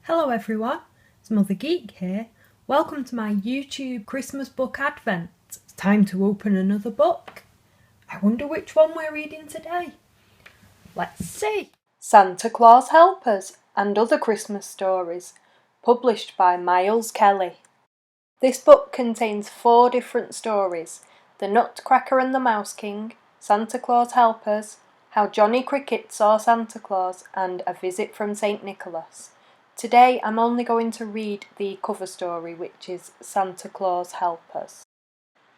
Hello everyone, it's MotherGeek here. Welcome to my YouTube Christmas book advent. It's time to open another book. I wonder which one we're reading today. Let's see. Santa Claus Helpers and Other Christmas Stories, published by Miles Kelly. This book contains 4 different stories: The Nutcracker and the Mouse King, Santa Claus Helpers, How Johnny Cricket Saw Santa Claus, and A Visit from St. Nicholas. Today I'm only going to read the cover story, which is Santa Claus Helpers.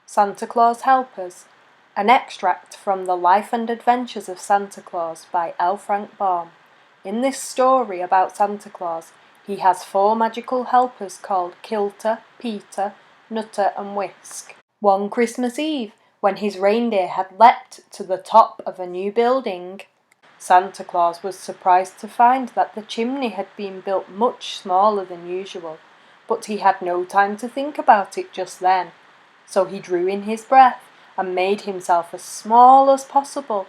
Santa Claus Helpers, an extract from The Life and Adventures of Santa Claus by Frank L Baum. In this story about Santa Claus, he has 4 magical helpers called Kilter, Peter, Nutter and Whisk. One Christmas Eve, when his reindeer had leapt to the top of a new building, Santa Claus was surprised to find that the chimney had been built much smaller than usual, but he had no time to think about it just then. So he drew in his breath and made himself as small as possible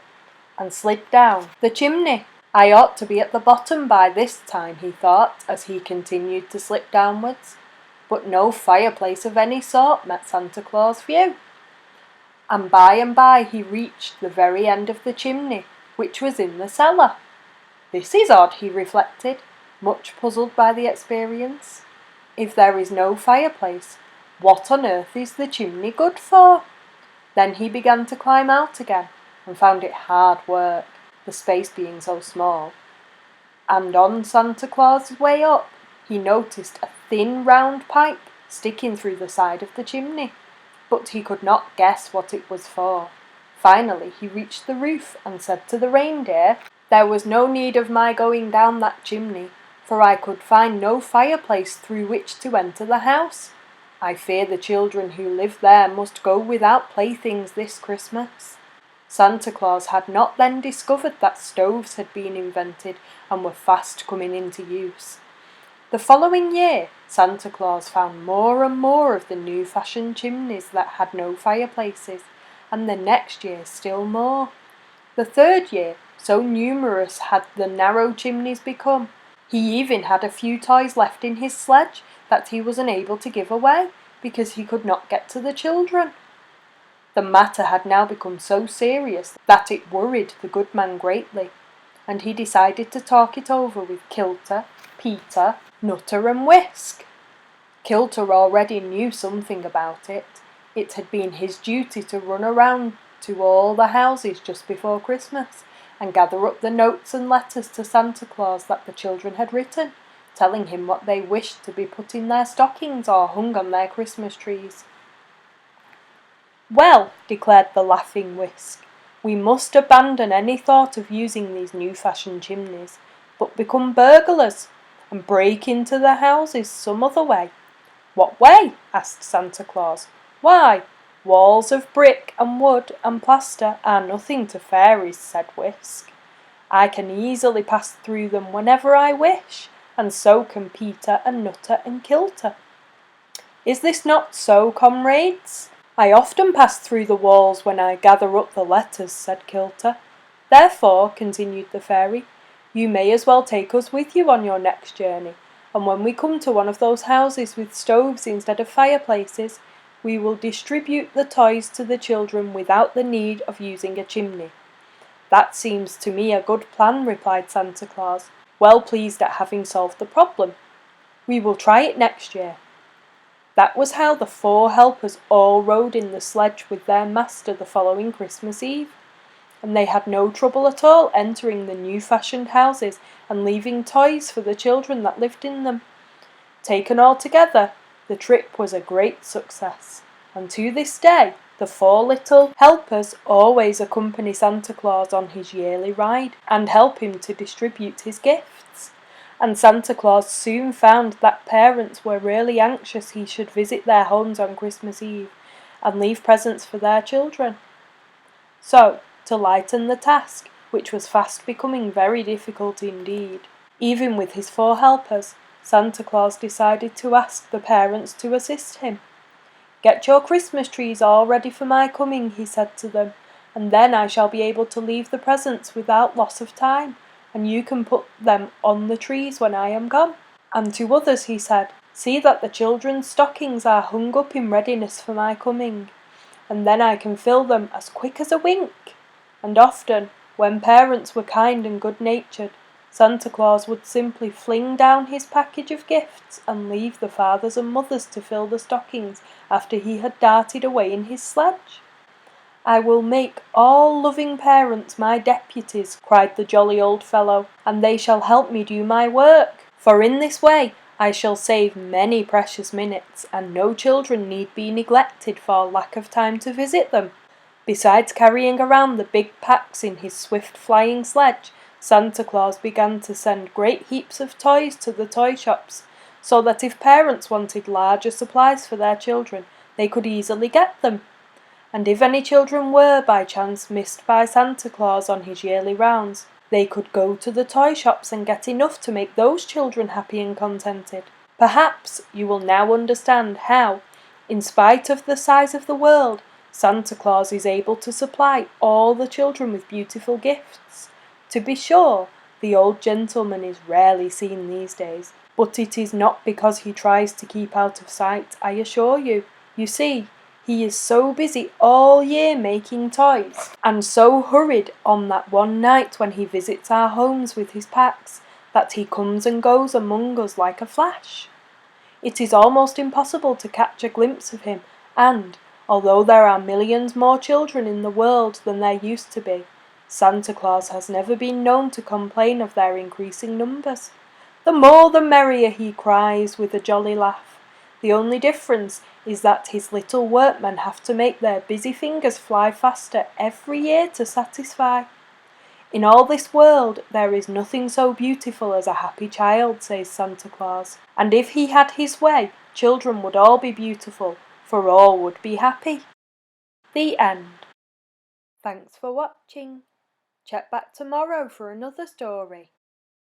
and slid down the chimney. I ought to be at the bottom by this time, he thought, as he continued to slip downwards. But no fireplace of any sort met Santa Claus' view. And by he reached the very end of the chimney, which was in the cellar. This is odd, he reflected, much puzzled by the experience. If there is no fireplace, what on earth is the chimney good for? Then he began to climb out again, and found it hard work, the space being so small. And on Santa Claus's way up, he noticed a thin round pipe sticking through the side of the chimney, but he could not guess what it was for. Finally he reached the roof and said to the reindeer, "There was no need of my going down that chimney, for I could find no fireplace through which to enter the house. I fear the children who live there must go without playthings this Christmas." Santa Claus had not then discovered that stoves had been invented and were fast coming into use. The following year, Santa Claus found more and more of the new-fashioned chimneys that had no fireplaces, and the next year still more. The 3rd year, so numerous had the narrow chimneys become, he even had a few toys left in his sledge that he was unable to give away because he could not get to the children. The matter had now become so serious that it worried the good man greatly, and he decided to talk it over with Kilter, Peter, Nutter and Whisk. Kilter already knew something about it. It had been his duty to run around to all the houses just before Christmas and gather up the notes and letters to Santa Claus that the children had written, telling him what they wished to be put in their stockings or hung on their Christmas trees. "Well," declared the laughing Whisk, "we must abandon any thought of using these new-fashioned chimneys, but become burglars and break into the houses some other way." "What way?" asked Santa Claus. "Why, walls of brick and wood and plaster are nothing to fairies," said Whisk. "I can easily pass through them whenever I wish, and so can Peter and Nutter and Kilter." "Is this not so, comrades?" "I often pass through the walls when I gather up the letters," said Kilter. "Therefore," continued the fairy, "you may as well take us with you on your next journey, and when we come to one of those houses with stoves instead of fireplaces, we will distribute the toys to the children without the need of using a chimney." "That seems to me a good plan," replied Santa Claus, well pleased at having solved the problem. "We will try it next year." That was how the 4 helpers all rode in the sledge with their master the following Christmas Eve, and they had no trouble at all entering the new-fashioned houses and leaving toys for the children that lived in them. Taken all together, the trip was a great success, and to this day the 4 little helpers always accompany Santa Claus on his yearly ride and help him to distribute his gifts. And Santa Claus soon found that parents were really anxious he should visit their homes on Christmas Eve and leave presents for their children. So, to lighten the task, which was fast becoming very difficult indeed, even with his 4 helpers, Santa Claus decided to ask the parents to assist him. "Get your Christmas trees all ready for my coming," he said to them, "and then I shall be able to leave the presents without loss of time, and you can put them on the trees when I am gone." And to others he said, "See that the children's stockings are hung up in readiness for my coming, and then I can fill them as quick as a wink." And often, when parents were kind and good-natured, Santa Claus would simply fling down his package of gifts and leave the fathers and mothers to fill the stockings after he had darted away in his sledge. "I will make all loving parents my deputies," cried the jolly old fellow, "and they shall help me do my work, for in this way I shall save many precious minutes, and no children need be neglected for lack of time to visit them." Besides carrying around the big packs in his swift flying sledge, Santa Claus began to send great heaps of toys to the toy shops, so that if parents wanted larger supplies for their children, they could easily get them. And if any children were by chance missed by Santa Claus on his yearly rounds, they could go to the toy shops and get enough to make those children happy and contented. Perhaps you will now understand how, in spite of the size of the world, Santa Claus is able to supply all the children with beautiful gifts. To be sure, the old gentleman is rarely seen these days, but it is not because he tries to keep out of sight, I assure you. You see, he is so busy all year making toys, and so hurried on that one night when he visits our homes with his packs, that he comes and goes among us like a flash. It is almost impossible to catch a glimpse of him, and, although there are millions more children in the world than there used to be, Santa Claus has never been known to complain of their increasing numbers. "The more the merrier," he cries with a jolly laugh. The only difference is that his little workmen have to make their busy fingers fly faster every year to satisfy. "In all this world there is nothing so beautiful as a happy child," says Santa Claus. And if he had his way, children would all be beautiful, for all would be happy. The end. Thanks for watching. Check back tomorrow for another story.